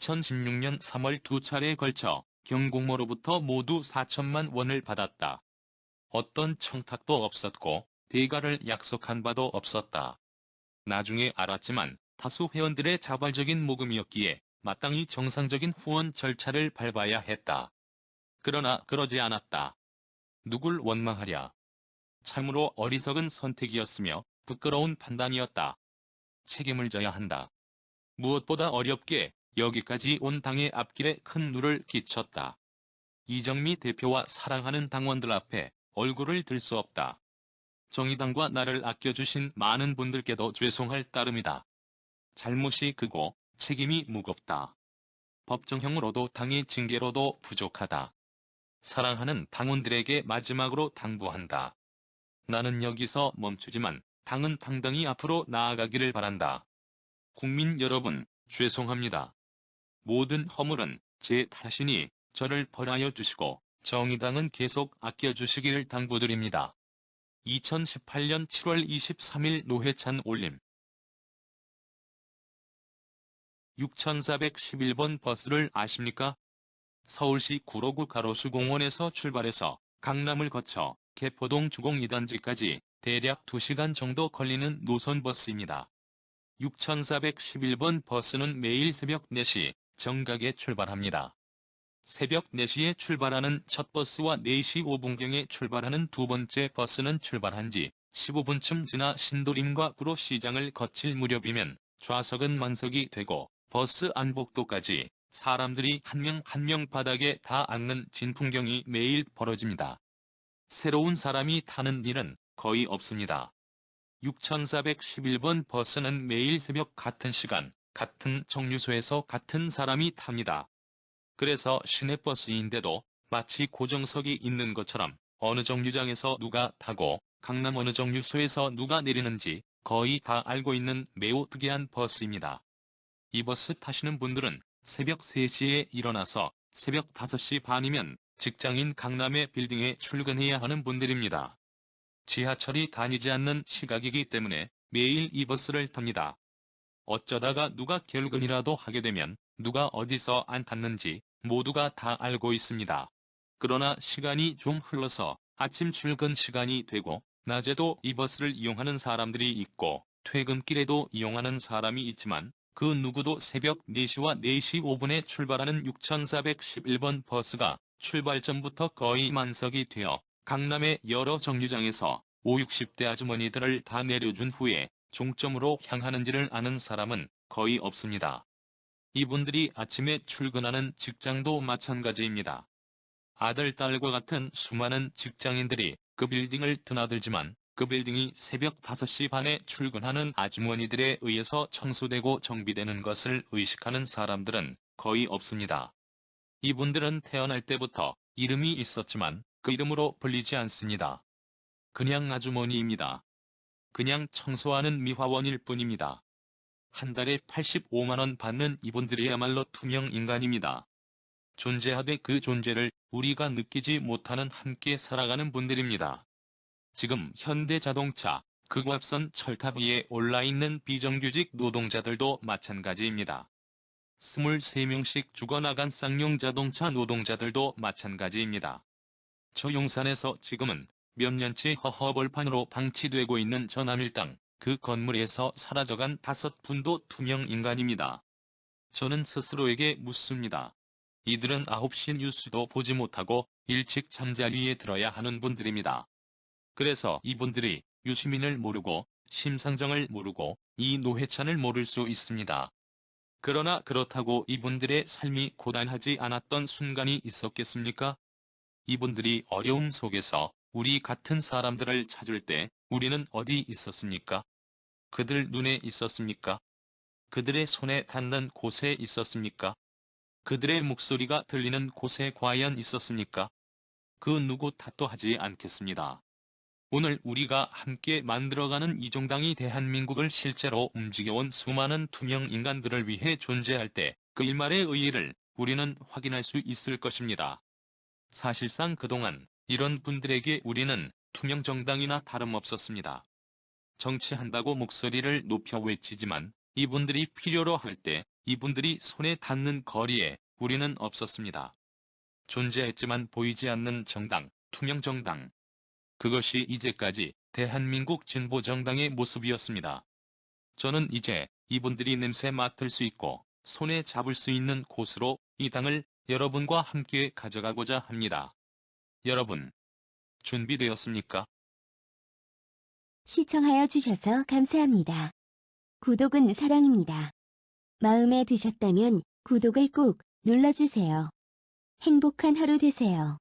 2016년 3월 두 차례에 걸쳐 경공모로부터 모두 4천만 원을 받았다. 어떤 청탁도 없었고 대가를 약속한 바도 없었다. 나중에 알았지만 다수 회원들의 자발적인 모금이었기에 마땅히 정상적인 후원 절차를 밟아야 했다. 그러나 그러지 않았다. 누굴 원망하랴. 참으로 어리석은 선택이었으며 부끄러운 판단이었다. 책임을 져야 한다. 무엇보다 어렵게 여기까지 온 당의 앞길에 큰 누를 끼쳤다. 이정미 대표와 사랑하는 당원들 앞에 얼굴을 들 수 없다. 정의당과 나를 아껴주신 많은 분들께도 죄송할 따름이다. 잘못이 크고 책임이 무겁다. 법정형으로도 당의 징계로도 부족하다. 사랑하는 당원들에게 마지막으로 당부한다. 나는 여기서 멈추지만 당은 당당히 앞으로 나아가기를 바란다. 국민 여러분, 죄송합니다. 모든 허물은 제 탓이니 저를 벌하여 주시고 정의당은 계속 아껴주시기를 당부드립니다. 2018년 7월 23일 노회찬 올림. 6411번 버스를 아십니까? 서울시 구로구 가로수공원에서 출발해서 강남을 거쳐 개포동 주공 2단지까지 대략 2시간 정도 걸리는 노선버스입니다. 6411번 버스는 매일 새벽 4시 정각에 출발합니다. 새벽 4시에 출발하는 첫 버스와 4시 5분경에 출발하는 두 번째 버스는 출발한 지 15분쯤 지나 신도림과 구로시장을 거칠 무렵이면 좌석은 만석이 되고 버스 안복도까지 사람들이 한 명 한 명 바닥에 다 앉는 진풍경이 매일 벌어집니다. 새로운 사람이 타는 일은 거의 없습니다. 6411번 버스는 매일 새벽 같은 시간, 같은 정류소에서 같은 사람이 탑니다. 그래서 시내버스인데도 마치 고정석이 있는 것처럼 어느 정류장에서 누가 타고 강남 어느 정류소에서 누가 내리는지 거의 다 알고 있는 매우 특이한 버스입니다. 이 버스 타시는 분들은 새벽 3시에 일어나서 새벽 5시 반이면 직장인 강남의 빌딩에 출근해야 하는 분들입니다. 지하철이 다니지 않는 시각이기 때문에 매일 이 버스를 탑니다. 어쩌다가 누가 결근이라도 하게 되면 누가 어디서 안 탔는지 모두가 다 알고 있습니다. 그러나 시간이 좀 흘러서 아침 출근 시간이 되고 낮에도 이 버스를 이용하는 사람들이 있고 퇴근길에도 이용하는 사람이 있지만 그 누구도 새벽 4시와 4시 5분에 출발하는 6411번 버스가 출발 전부터 거의 만석이 되어 강남의 여러 정류장에서 5, 60대 아주머니들을 다 내려준 후에 종점으로 향하는지를 아는 사람은 거의 없습니다. 이분들이 아침에 출근하는 직장도 마찬가지입니다. 아들, 딸과 같은 수많은 직장인들이 그 빌딩을 드나들지만 그 빌딩이 새벽 5시 반에 출근하는 아주머니들에 의해서 청소되고 정비되는 것을 의식하는 사람들은 거의 없습니다. 이분들은 태어날 때부터 이름이 있었지만 그 이름으로 불리지 않습니다. 그냥 아주머니입니다. 그냥 청소하는 미화원일 뿐입니다. 한 달에 85만 원 받는 이분들이야말로 투명 인간입니다. 존재하되 그 존재를 우리가 느끼지 못하는 함께 살아가는 분들입니다. 지금 현대자동차, 그거 앞선 철탑 위에 올라있는 비정규직 노동자들도 마찬가지입니다. 23명씩 죽어나간 쌍용 자동차 노동자들도 마찬가지입니다. 저 용산에서 지금은 몇 년째 허허벌판으로 방치되고 있는 전함일당, 그 건물에서 사라져간 5분도 투명 인간입니다. 저는 스스로에게 묻습니다. 이들은 9시 뉴스도 보지 못하고 일찍 잠자리에 들어야 하는 분들입니다. 그래서 이분들이 유시민을 모르고 심상정을 모르고 이 노회찬을 모를 수 있습니다. 그러나 그렇다고 이분들의 삶이 고단하지 않았던 순간이 있었겠습니까? 이분들이 어려움 속에서 우리 같은 사람들을 찾을 때 우리는 어디 있었습니까? 그들 눈에 있었습니까? 그들의 손에 닿는 곳에 있었습니까? 그들의 목소리가 들리는 곳에 과연 있었습니까? 그 누구 탓도 하지 않겠습니다. 오늘 우리가 함께 만들어가는 이정당이 대한민국을 실제로 움직여온 수많은 투명 인간들을 위해 존재할 때 그 일말의 의의를 우리는 확인할 수 있을 것입니다. 사실상 그동안 이런 분들에게 우리는 투명 정당이나 다름없었습니다. 정치한다고 목소리를 높여 외치지만 이분들이 필요로 할 때 이분들이 손에 닿는 거리에 우리는 없었습니다. 존재했지만 보이지 않는 정당, 투명정당. 그것이 이제까지 대한민국 진보정당의 모습이었습니다. 저는 이제 이분들이 냄새 맡을 수 있고 손에 잡을 수 있는 곳으로 이 당을 여러분과 함께 가져가고자 합니다. 여러분, 준비되었습니까? 시청하여 주셔서 감사합니다. 구독은 사랑입니다. 마음에 드셨다면 구독을 꼭 눌러주세요. 행복한 하루 되세요.